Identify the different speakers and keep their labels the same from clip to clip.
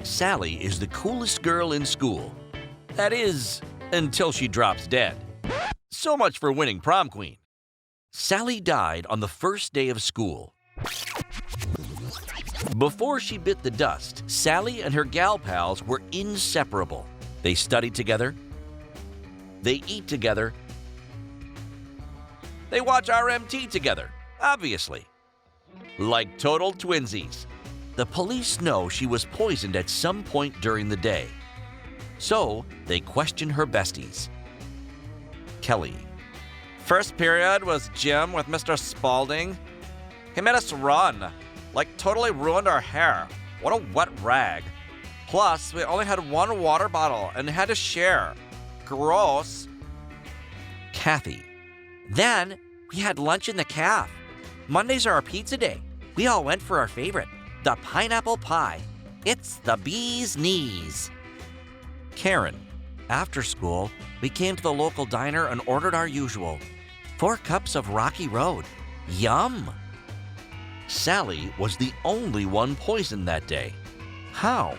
Speaker 1: Sally is the coolest girl in school. That is, until she drops dead. So much for winning prom queen. Sally died on the first day of school. Before she bit the dust, Sally and her gal pals were inseparable. They studied together. They eat together. They watch RMT together, obviously. Like total twinsies. The police know she was poisoned at some point during the day. So they question her besties. Kelly.
Speaker 2: First period was gym with Mr. Spaulding. He made us run, like totally ruined our hair. What a wet rag. Plus, we only had one water bottle and had to share. Gross.
Speaker 1: Kathy.
Speaker 3: Then we had lunch in the caf. Mondays are our pizza day. We all went for our favorite, the pineapple pie. It's the bee's knees.
Speaker 1: Karen.
Speaker 3: After school, we came to the local diner and ordered our usual. 4 cups of Rocky Road. Yum!
Speaker 1: Sally was the only one poisoned that day. How?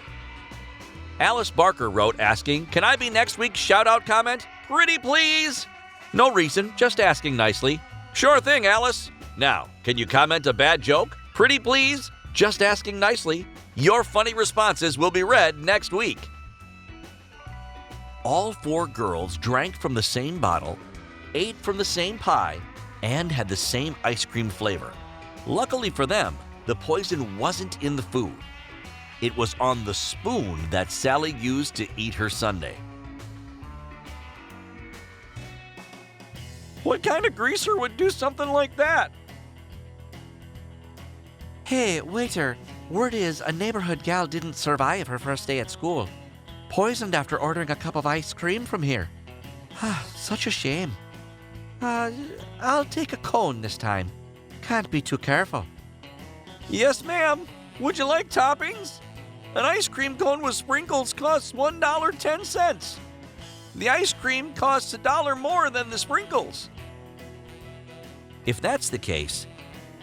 Speaker 1: Alice Barker wrote asking, "Can I be next week's shout-out comment? Pretty please?" No reason, just asking nicely. Sure thing, Alice. Now, can you comment a bad joke? Pretty please? Just asking nicely. Your funny responses will be read next week. All 4 girls drank from the same bottle, ate from the same pie, and had the same ice cream flavor. Luckily for them, the poison wasn't in the food. It was on the spoon that Sally used to eat her sundae. What kind of greaser would do something like that?
Speaker 3: Hey, waiter, word is a neighborhood gal didn't survive her first day at school. Poisoned after ordering a cup of ice cream from here. Such a shame. I'll take a cone this time. Can't be too careful.
Speaker 2: Yes, ma'am. Would you like toppings? An ice cream cone with sprinkles costs $1.10. The ice cream costs $1 more than the sprinkles.
Speaker 1: If that's the case,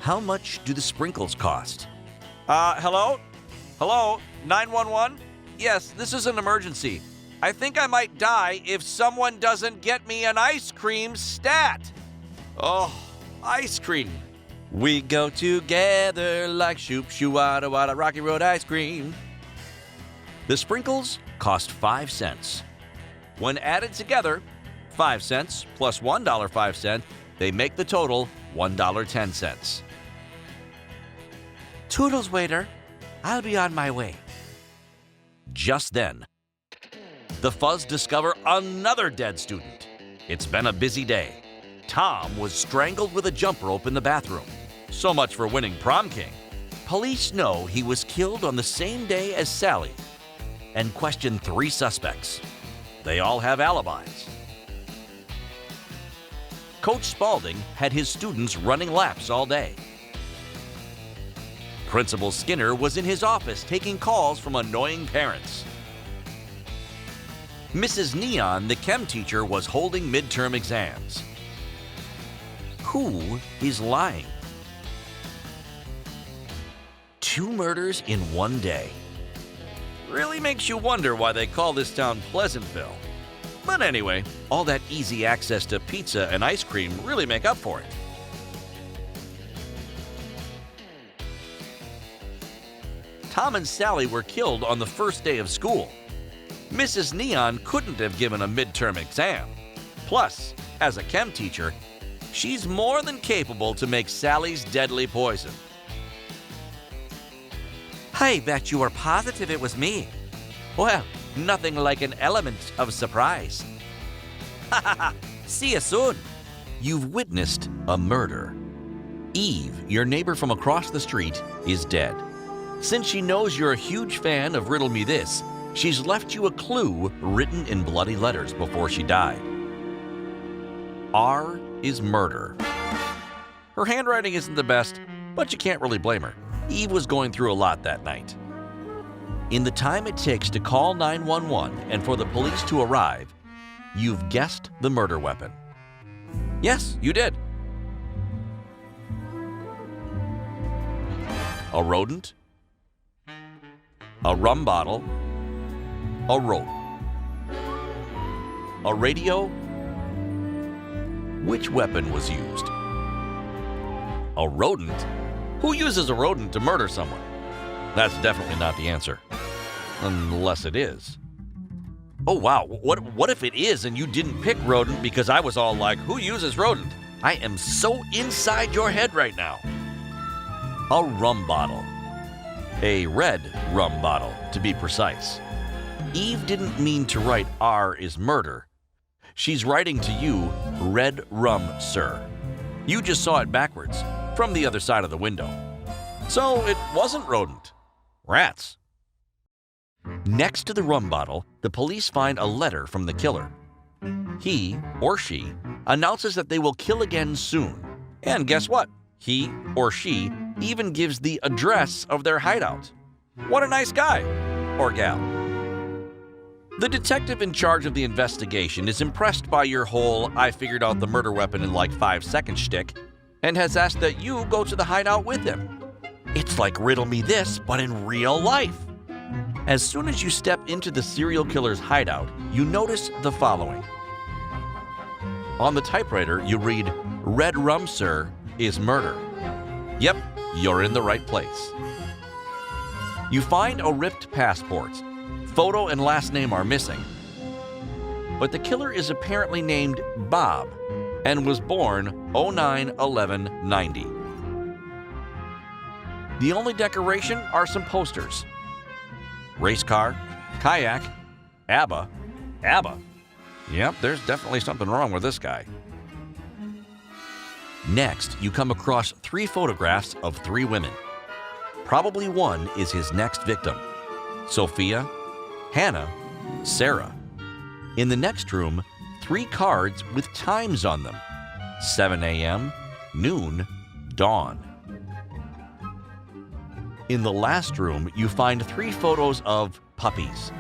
Speaker 1: how much do the sprinkles cost?
Speaker 2: Hello? Hello? 911? Yes, this is an emergency. I think I might die if someone doesn't get me an ice cream stat. Oh, ice cream.
Speaker 1: We go together like shoop shoo wada wada Rocky Road ice cream. The sprinkles cost 5 cents. When added together, 5 cents plus $1.05, they make the total $1.10.
Speaker 3: Toodles, waiter. I'll be on my way.
Speaker 1: Just then, the Fuzz discover another dead student. It's been a busy day. Tom was strangled with a jump rope in the bathroom. So much for winning prom king. Police know he was killed on the same day as Sally and question 3 suspects. They all have alibis. Coach Spaulding had his students running laps all day. Principal Skinner was in his office taking calls from annoying parents. Mrs. Neon, the chem teacher, was holding midterm exams. Who is lying? 2 murders in one day. Really makes you wonder why they call this town Pleasantville. But anyway, all that easy access to pizza and ice cream really make up for it. Tom and Sally were killed on the first day of school. Mrs. Neon couldn't have given a midterm exam. Plus, as a chem teacher, she's more than capable to make Sally's deadly poison.
Speaker 3: I bet you were positive it was me. Well, nothing like an element of surprise. Ha ha ha! See you soon.
Speaker 1: You've witnessed a murder. Eve, your neighbor from across the street, is dead. Since she knows you're a huge fan of Riddle Me This, she's left you a clue written in bloody letters before she died. R is murder. Her handwriting isn't the best, but you can't really blame her. Eve was going through a lot that night. In the time it takes to call 911 and for the police to arrive, you've guessed the murder weapon. Yes, you did. A rodent? a rum bottle, a rope, a radio. Which weapon was used? A rodent? Who uses a rodent to murder someone? That's definitely not the answer. Unless it is. Oh wow, what if it is and you didn't pick rodent because I was all like, who uses rodent? I am so inside your head right now. A rum bottle. A red rum bottle, to be precise. Eve didn't mean to write R is murder. She's writing to you, red rum, sir. You just saw it backwards, from the other side of the window. So it wasn't rodent. Rats. Next to the rum bottle, the police find a letter from the killer. He, or she, announces that they will kill again soon. And guess what? He, or she, even gives the address of their hideout. What a nice guy. Or gal. The detective in charge of the investigation is impressed by your whole I figured out the murder weapon in like 5 seconds shtick and has asked that you go to the hideout with him. It's like Riddle Me This, but in real life. As soon as you step into the serial killer's hideout, you notice the following. On the typewriter, you read, "Red rum, sir, is murder." Yep, you're in the right place. You find a ripped passport. Photo and last name are missing. But the killer is apparently named Bob and was born 09/11/90. The only decoration are some posters. Race car, kayak, ABBA. ABBA? Yep, there's definitely something wrong with this guy. Next, you come across 3 photographs of 3 women. Probably one is his next victim. Sophia, Hannah, Sarah. In the next room, 3 cards with times on them. 7 a.m., noon, dawn. In the last room, you find 3 photos of puppies.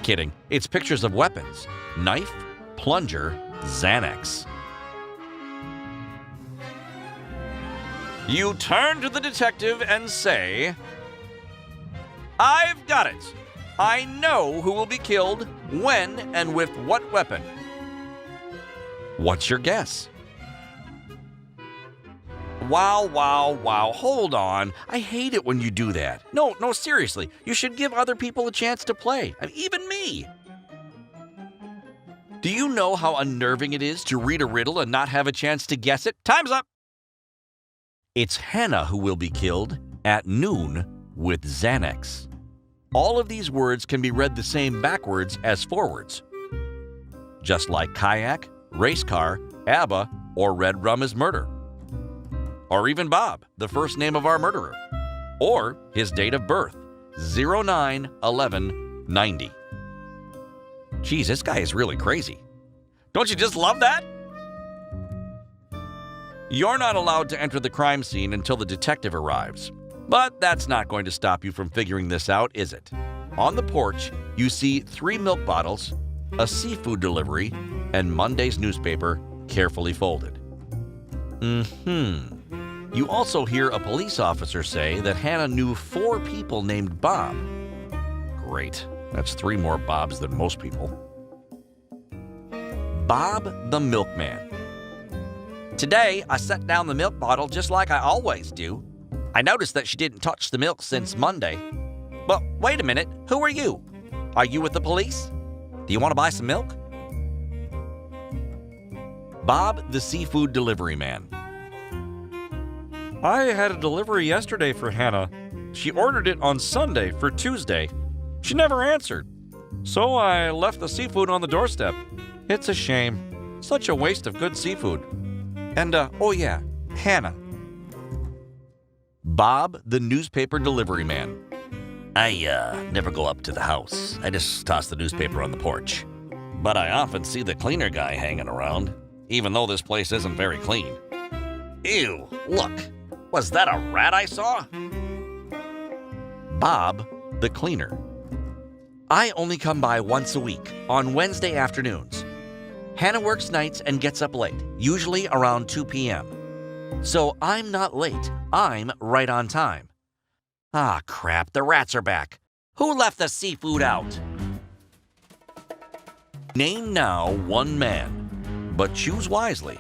Speaker 1: Kidding, it's pictures of weapons. Knife, plunger, Xanax. You turn to the detective and say, "I've got it. I know who will be killed, when, and with what weapon." What's your guess? Wow. Hold on. I hate it when you do that. No, seriously. You should give other people a chance to play. Even me. Do you know how unnerving it is to read a riddle and not have a chance to guess it? Time's up. It's Hannah who will be killed at noon with Xanax. All of these words can be read the same backwards as forwards. Just like kayak, race car, ABBA, or red rum is murder. Or even Bob, the first name of our murderer. Or his date of birth, 09/11/90. Geez, this guy is really crazy. Don't you just love that? You're not allowed to enter the crime scene until the detective arrives. But that's not going to stop you from figuring this out, is it? On the porch, you see 3 milk bottles, a seafood delivery, and Monday's newspaper carefully folded. You also hear a police officer say that Hannah knew 4 people named Bob. Great, that's 3 more Bobs than most people. Bob the milkman. Today, I set down the milk bottle just like I always do. I noticed that she didn't touch the milk since Monday. But wait a minute, who are you? Are you with the police? Do you want to buy some milk? Bob the seafood delivery man. I had a delivery yesterday for Hannah. She ordered it on Sunday for Tuesday. She never answered. So I left the seafood on the doorstep. It's a shame. Such a waste of good seafood. And, oh yeah, Hannah. Bob, the newspaper delivery man. I never go up to the house. I just toss the newspaper on the porch. But I often see the cleaner guy hanging around, even though this place isn't very clean. Ew, look. Was that a rat I saw? Bob, the cleaner. I only come by once a week, on Wednesday afternoons. Hannah works nights and gets up late, usually around 2 p.m. So I'm not late, I'm right on time. Ah, crap, the rats are back. Who left the seafood out? Name now one man, but choose wisely.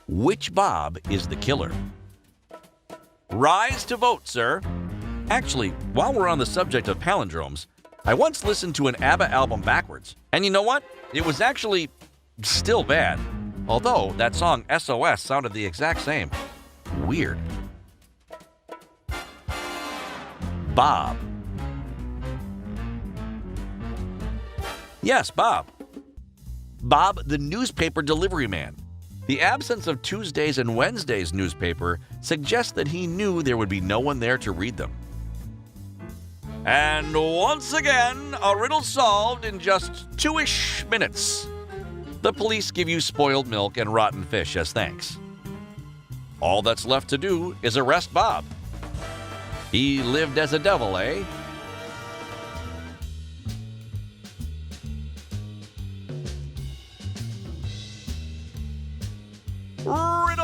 Speaker 1: Which Bob is the killer? Rise to vote, sir. Actually, while we're on the subject of palindromes, I once listened to an ABBA album backwards. And you know what? It was actually still bad. Although that song SOS sounded the exact same. Weird. Bob. Yes, Bob. Bob, the newspaper delivery man. The absence of Tuesdays and Wednesdays newspaper suggests that he knew there would be no one there to read them. And once again, a riddle solved in just 2-ish minutes. The police give you spoiled milk and rotten fish as thanks. All that's left to do is arrest Bob. He lived as a devil, eh? Riddle